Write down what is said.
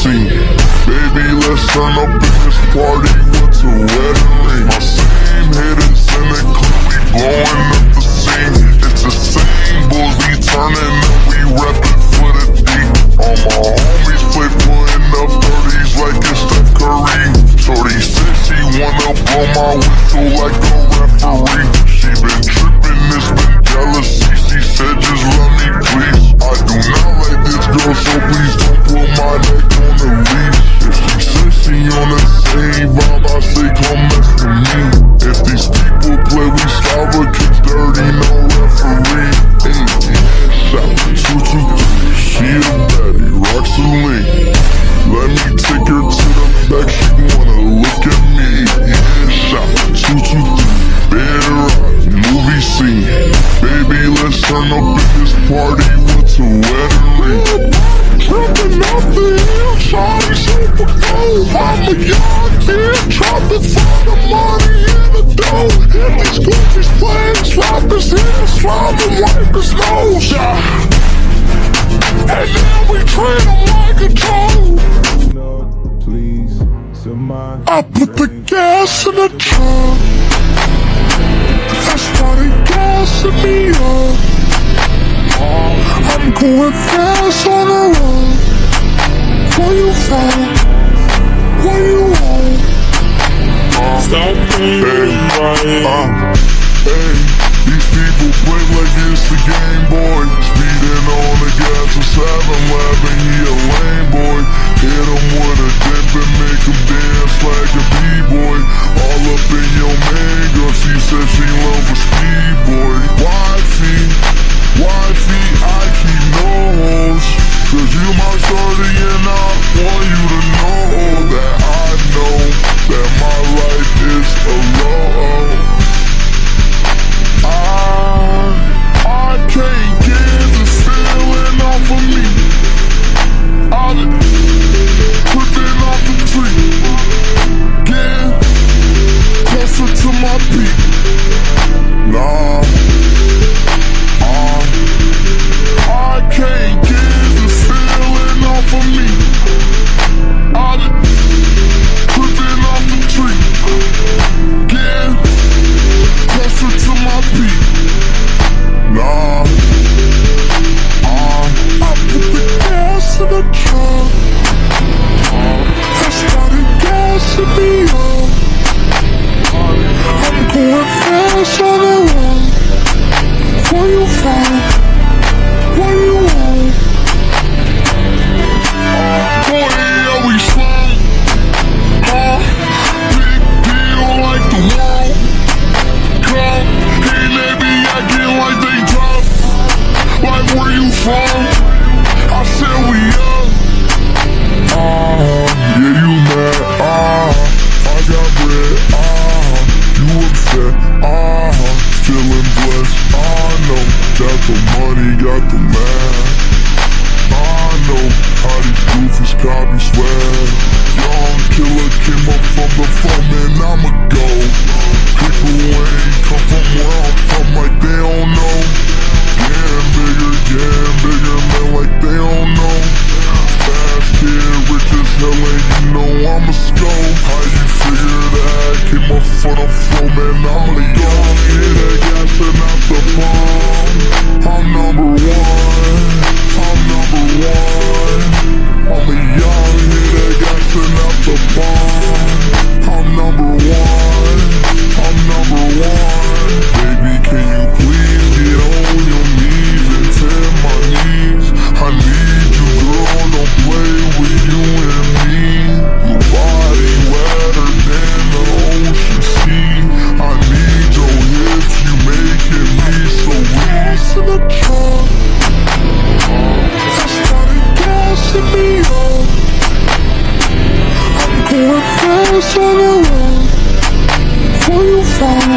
scene. Baby, let's turn up in this party. What's a wedding ring? My same hitters in the club, we blowing up the scene. It's the same bulls, we turning up, we reppin' for the D. All my homies play putting up 30s like it's Steph Curry. Shorty said she wanna blow my whistle like a referee. She been trippin', it's been jealousy. She said just love me please. I do not like this girl, so please don't put my neck on the leash. If she says she on the same vibe, I say come mess with me. If these people play, we stop a kick dirty, no referee. Hey, headshot, 223, she a baddie, rocks a link. Let me take her to the back, she wanna look at me. Headshot, 223, bed ride, movie scene. Baby, let's turn up in this party, what's a wedding ring? Trippin' off the hill, shawty super cold. I'm a young kid, trappin' for the money in the dough. Hit these goofies playing, slap his head, slamming like his nose. And then we treat him like a toad. I put the gas in the trunk. I started gassing me up. I'm going fast on the road. Where you from? Where you on? Stop playing right. Hey, these people play like it's a Game Boy. Speeding on the gas of 7-Eleven, he a lame boy. Hit him with a dip and make him dance like a B-boy. All up in your man, girl, she said she love a speed boy. Wifey, I keep no hoes. Cause you my shorty and I want you to know that I know that my life is a low. I can't get this feeling off of me. I've been tripping off the tree, getting closer to my peak. Nah, I can't get this feeling off of me. I've been tripping off the tree, getting closer to my peak. Nah, I put the gas in the trunk. I started gassing me up. I'm going fast on the run. Where you from? Where you on? Boy, are we strong? Big deal like the world cup. Hey, they be acting like they tough. Like where you from? I said we up. Yeah, you mad. I got bread. You upset. Feeling blessed. Know that the money got the man. I know how these goofies copy swag. Young killer came up from the front, man, I'ma go. People ain't come from where I'm from like they don't know. Getting bigger, man, like they don't know. Fast kid, rich as hell, and you know I'm a skull. How you figure that? Came up from the floor, man, I'm a young kid that gassing out the bomb. I'm number one. I'm a young kid that gassing out the bomb. I'm number one. Baby, can you please get on your knees and tell my knees I need you, girl, don't play with you and me. Your body wetter than the ocean sea. I need your hips, you making me so weak. In the trunk, I started gassing me up. I'm going fast on the road. Where you from?